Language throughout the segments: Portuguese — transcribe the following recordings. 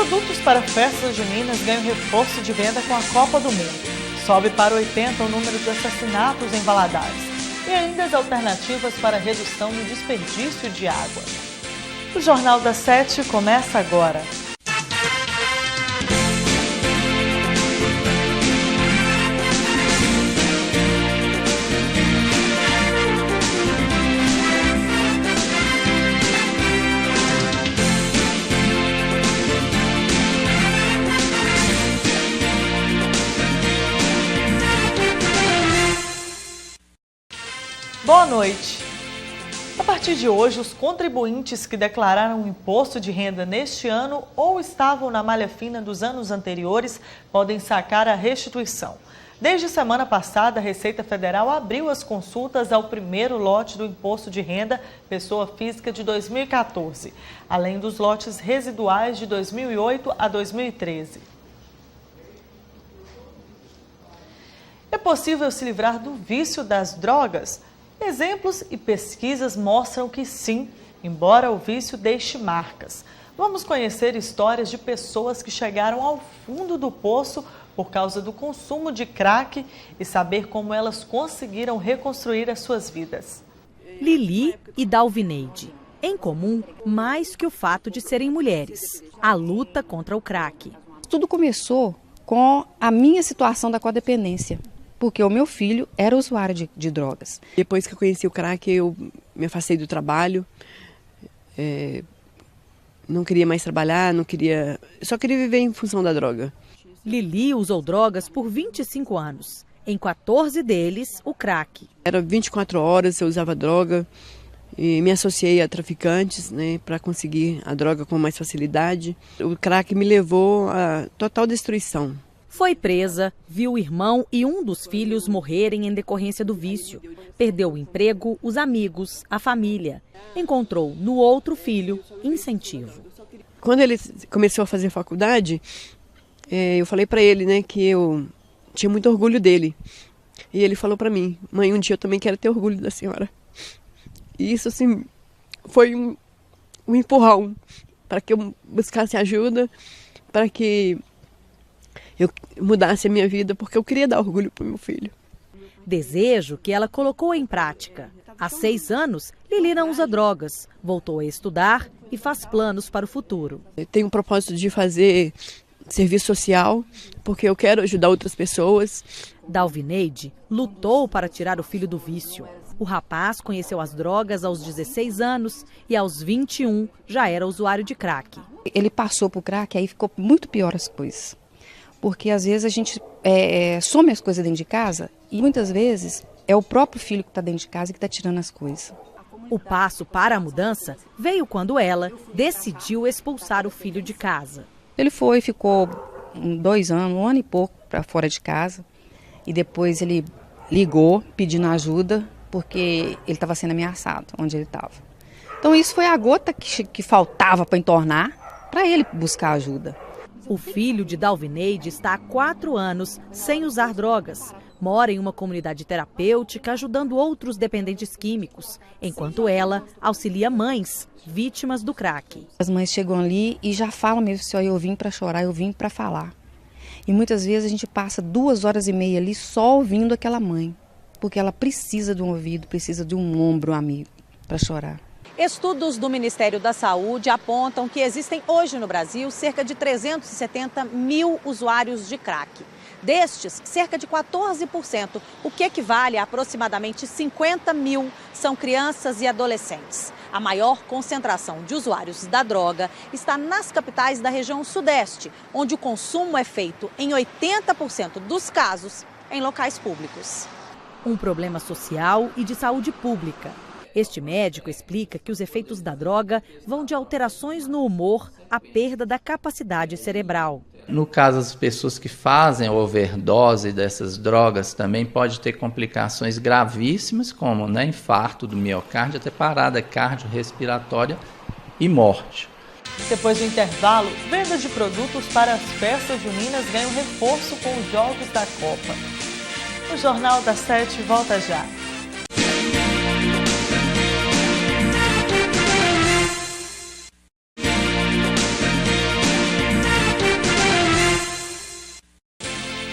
Produtos para festas juninas ganham reforço de venda com a Copa do Mundo. Sobe para 80 o número de assassinatos em Valadares. E ainda as alternativas para redução no desperdício de água. O Jornal das 7 começa agora. Boa noite. A partir de hoje, os contribuintes que declararam o imposto de renda neste ano ou estavam na malha fina dos anos anteriores podem sacar a restituição. Desde semana passada, a Receita Federal abriu as consultas ao primeiro lote do imposto de renda pessoa física de 2014, além dos lotes residuais de 2008 a 2013. É possível se livrar do vício das drogas? Exemplos e pesquisas mostram que sim, embora o vício deixe marcas. Vamos conhecer histórias de pessoas que chegaram ao fundo do poço por causa do consumo de crack e saber como elas conseguiram reconstruir as suas vidas. Lili e Dalvineide. Em comum, mais que o fato de serem mulheres, a luta contra o crack. Tudo começou com a minha situação da codependência. Porque o meu filho era usuário de drogas. Depois que eu conheci o crack, eu me afastei do trabalho, não queria mais trabalhar, só queria viver em função da droga. Lili usou drogas por 25 anos. Em 14 deles, o crack. Era 24 horas, eu usava droga e me associei a traficantes, né, para conseguir a droga com mais facilidade. O crack me levou à total destruição. Foi presa, viu o irmão e um dos filhos morrerem em decorrência do vício. Perdeu o emprego, os amigos, a família. Encontrou no outro filho incentivo. Quando ele começou a fazer faculdade, eu falei para ele, né, que eu tinha muito orgulho dele. E ele falou para mim: mãe, um dia eu também quero ter orgulho da senhora. E isso, assim, foi um empurrão para que eu buscasse ajuda, para que eu mudasse a minha vida, porque eu queria dar orgulho para o meu filho. Desejo que ela colocou em prática. Há 6 anos, Lili não usa drogas, voltou a estudar e faz planos para o futuro. Eu tenho o propósito de fazer serviço social, porque eu quero ajudar outras pessoas. Dalvineide lutou para tirar o filho do vício. O rapaz conheceu as drogas aos 16 anos e aos 21 já era usuário de crack. Ele passou para o crack, aí ficou muito pior as coisas. Porque às vezes a gente some as coisas dentro de casa e muitas vezes é o próprio filho que está dentro de casa que está tirando as coisas. O passo para a mudança veio quando ela decidiu expulsar o filho de casa. Ele ficou 2 anos, 1 ano e pouco para fora de casa e depois ele ligou pedindo ajuda porque ele estava sendo ameaçado onde ele estava. Então isso foi a gota que faltava para entornar para ele buscar ajuda. O filho de Dalvineide está há 4 anos sem usar drogas. Mora em uma comunidade terapêutica ajudando outros dependentes químicos, enquanto ela auxilia mães vítimas do crack. As mães chegam ali e já falam mesmo assim: eu vim para chorar, eu vim para falar. E muitas vezes a gente passa 2h30 ali só ouvindo aquela mãe, porque ela precisa de um ouvido, precisa de um ombro amigo para chorar. Estudos do Ministério da Saúde apontam que existem hoje no Brasil cerca de 370 mil usuários de crack. Destes, cerca de 14%, o que equivale a aproximadamente 50 mil, são crianças e adolescentes. A maior concentração de usuários da droga está nas capitais da região sudeste, onde o consumo é feito em 80% dos casos em locais públicos. Um problema social e de saúde pública. Este médico explica que os efeitos da droga vão de alterações no humor à perda da capacidade cerebral. No caso das pessoas que fazem a overdose dessas drogas, também pode ter complicações gravíssimas, como infarto do miocárdio, até parada cardiorrespiratória e morte. Depois do intervalo, vendas de produtos para as festas juninas ganham reforço com os Jogos da Copa. O Jornal das 7 volta já.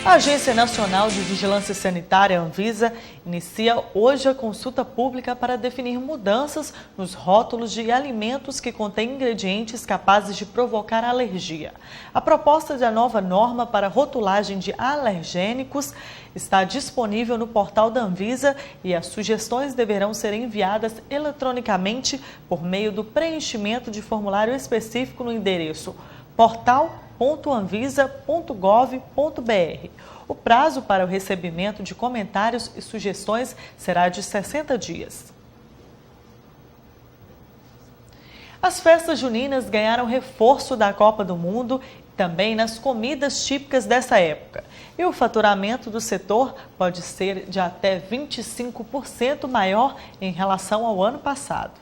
A Agência Nacional de Vigilância Sanitária, Anvisa, inicia hoje a consulta pública para definir mudanças nos rótulos de alimentos que contêm ingredientes capazes de provocar alergia. A proposta da nova norma para rotulagem de alergênicos está disponível no portal da Anvisa e as sugestões deverão ser enviadas eletronicamente por meio do preenchimento de formulário específico no endereço portal.anvisa.gov.br. O prazo para o recebimento de comentários e sugestões será de 60 dias. As festas juninas ganharam reforço da Copa do Mundo e também nas comidas típicas dessa época. E o faturamento do setor pode ser de até 25% maior em relação ao ano passado.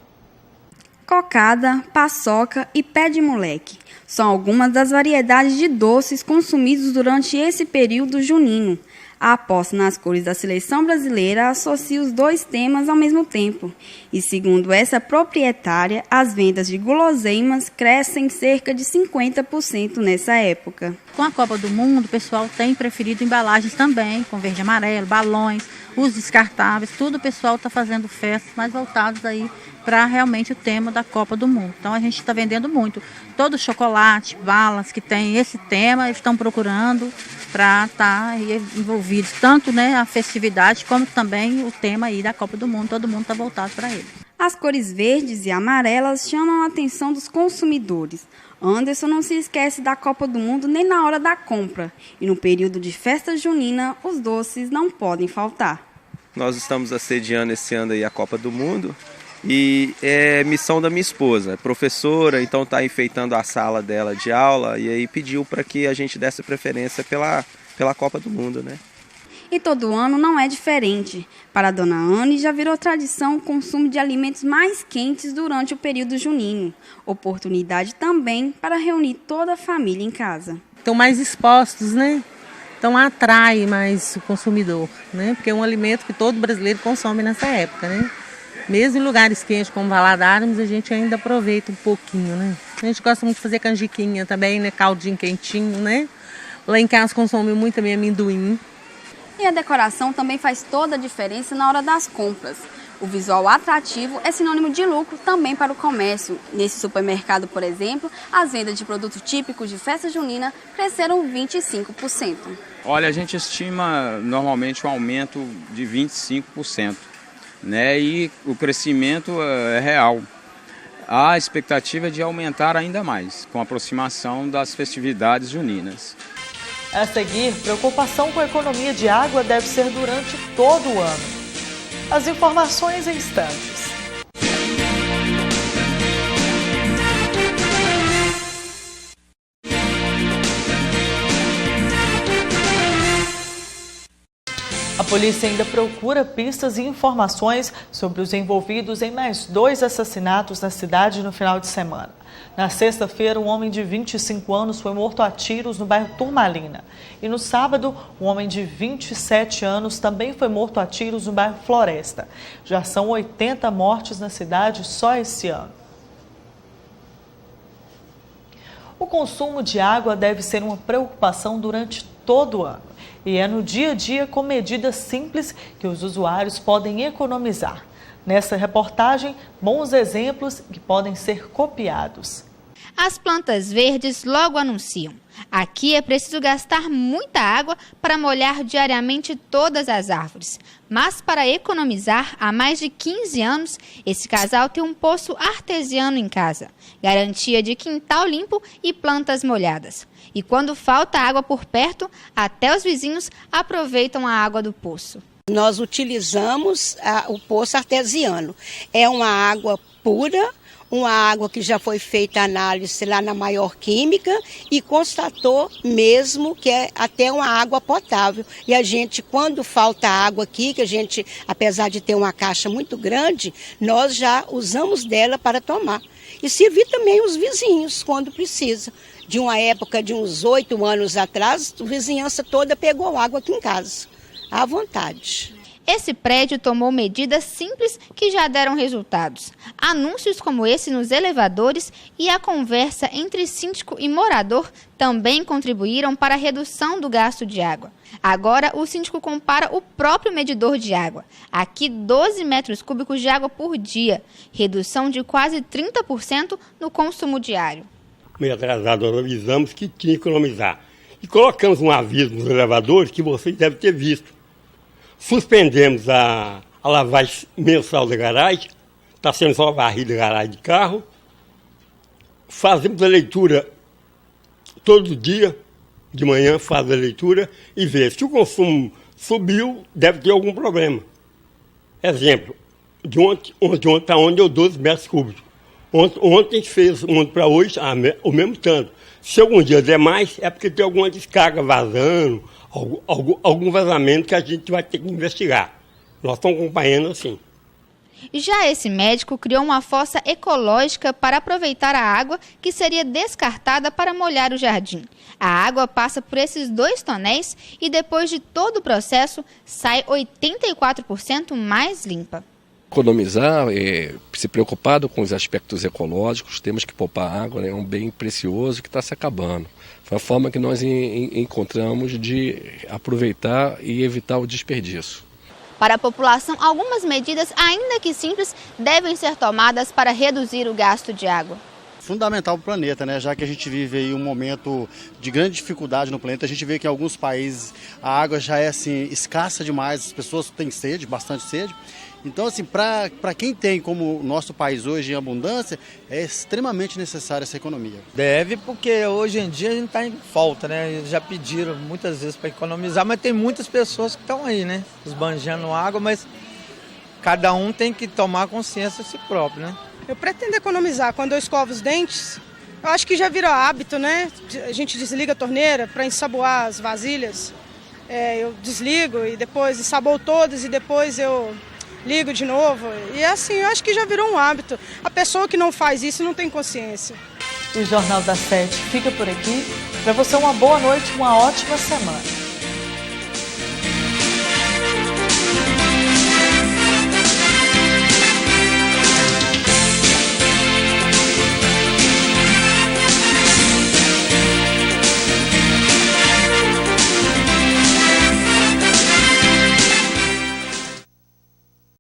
Cocada, paçoca e pé de moleque são algumas das variedades de doces consumidos durante esse período junino. A aposta nas cores da seleção brasileira associa os dois temas ao mesmo tempo. E, segundo essa proprietária, as vendas de guloseimas crescem cerca de 50% nessa época. Com a Copa do Mundo, o pessoal tem preferido embalagens também, com verde e amarelo, balões, os descartáveis, tudo o pessoal está fazendo festas mais voltadas aí para realmente o tema da Copa do Mundo. Então a gente está vendendo muito. Todo chocolate, balas que tem esse tema, eles estão procurando para estar envolvidos, tanto a festividade como também o tema aí da Copa do Mundo. Todo mundo está voltado para ele. As cores verdes e amarelas chamam a atenção dos consumidores. Anderson não se esquece da Copa do Mundo nem na hora da compra. E no período de festa junina, os doces não podem faltar. Nós estamos assediando esse ano aí a Copa do Mundo e é missão da minha esposa, é professora, então está enfeitando a sala dela de aula e aí pediu para que a gente desse preferência pela Copa do Mundo, né? E todo ano não é diferente. Para a dona Anne, já virou tradição o consumo de alimentos mais quentes durante o período junino. Oportunidade também para reunir toda a família em casa. Estão mais expostos, né? Então atrai mais o consumidor, né? Porque é um alimento que todo brasileiro consome nessa época, né? Mesmo em lugares quentes como Valadares, a gente ainda aproveita um pouquinho, né? A gente gosta muito de fazer canjiquinha também, né? Caldinho quentinho, né? Lá em casa consome muito também amendoim. E a decoração também faz toda a diferença na hora das compras. O visual atrativo é sinônimo de lucro também para o comércio. Nesse supermercado, por exemplo, as vendas de produtos típicos de festa junina cresceram 25%. Olha, a gente estima normalmente um aumento de 25%, né? E o crescimento é real. A expectativa é de aumentar ainda mais com a aproximação das festividades juninas. A seguir, preocupação com a economia de água deve ser durante todo o ano. As informações em instantes. A polícia ainda procura pistas e informações sobre os envolvidos em mais 2 assassinatos na cidade no final de semana. Na sexta-feira, um homem de 25 anos foi morto a tiros no bairro Turmalina. E no sábado, um homem de 27 anos também foi morto a tiros no bairro Floresta. Já são 80 mortes na cidade só esse ano. O consumo de água deve ser uma preocupação durante todo o ano. E é no dia a dia com medidas simples que os usuários podem economizar. Nessa reportagem, bons exemplos que podem ser copiados. As plantas verdes logo anunciam. Aqui é preciso gastar muita água para molhar diariamente todas as árvores. Mas para economizar, há mais de 15 anos, esse casal tem um poço artesiano em casa. Garantia de quintal limpo e plantas molhadas. E quando falta água por perto, até os vizinhos aproveitam a água do poço. Nós utilizamos o poço artesiano. É uma água pura, uma água que já foi feita análise lá na Maior Química e constatou mesmo que é até uma água potável. E a gente, quando falta água aqui, que a gente, apesar de ter uma caixa muito grande, nós já usamos dela para tomar. E servir também os vizinhos quando precisa. De uma época de uns 8 anos atrás, a vizinhança toda pegou água aqui em casa, à vontade. Esse prédio tomou medidas simples que já deram resultados. Anúncios como esse nos elevadores e a conversa entre síndico e morador também contribuíram para a redução do gasto de água. Agora, o síndico compara o próprio medidor de água. Aqui, 12 metros cúbicos de água por dia, redução de quase 30% no consumo diário. Meio atrasado, nós avisamos que tinha que economizar. E colocamos um aviso nos elevadores que vocês devem ter visto. Suspendemos a lavagem mensal da garagem, está sendo só varrida a garagem de carro. Fazemos a leitura todo dia, de manhã faz a leitura e vê se o consumo subiu, deve ter algum problema. Exemplo, de ontem está onde deu 12 metros cúbicos. Ontem a gente fez, ontem para hoje, o mesmo tanto. Se algum dia der mais, é porque tem alguma descarga vazando, algum vazamento que a gente vai ter que investigar. Nós estamos acompanhando assim. Já esse médico criou uma fossa ecológica para aproveitar a água que seria descartada para molhar o jardim. A água passa por esses 2 tonéis e depois de todo o processo sai 84% mais limpa. Economizar, se preocupado com os aspectos ecológicos, temos que poupar água, né? É um bem precioso que está se acabando. Foi a forma que nós encontramos de aproveitar e evitar o desperdício. Para a população, algumas medidas, ainda que simples, devem ser tomadas para reduzir o gasto de água. Fundamental para o planeta, né? Já que a gente vive aí um momento de grande dificuldade no planeta, a gente vê que em alguns países a água já é assim, escassa demais, as pessoas têm sede, bastante sede. Então, assim, para quem tem como o nosso país hoje em abundância, é extremamente necessária essa economia. Deve, porque hoje em dia a gente está em falta, né? Eles já pediram muitas vezes para economizar, mas tem muitas pessoas que estão aí, né? Esbanjando água, mas cada um tem que tomar consciência de si próprio, né? Eu pretendo economizar. Quando eu escovo os dentes, eu acho que já virou hábito, né? A gente desliga a torneira para ensaboar as vasilhas. Eu desligo e depois ensaboo todas e depois eu ligo de novo. E assim, eu acho que já virou um hábito. A pessoa que não faz isso não tem consciência. O Jornal das 7 fica por aqui. Para você, uma boa noite, uma ótima semana.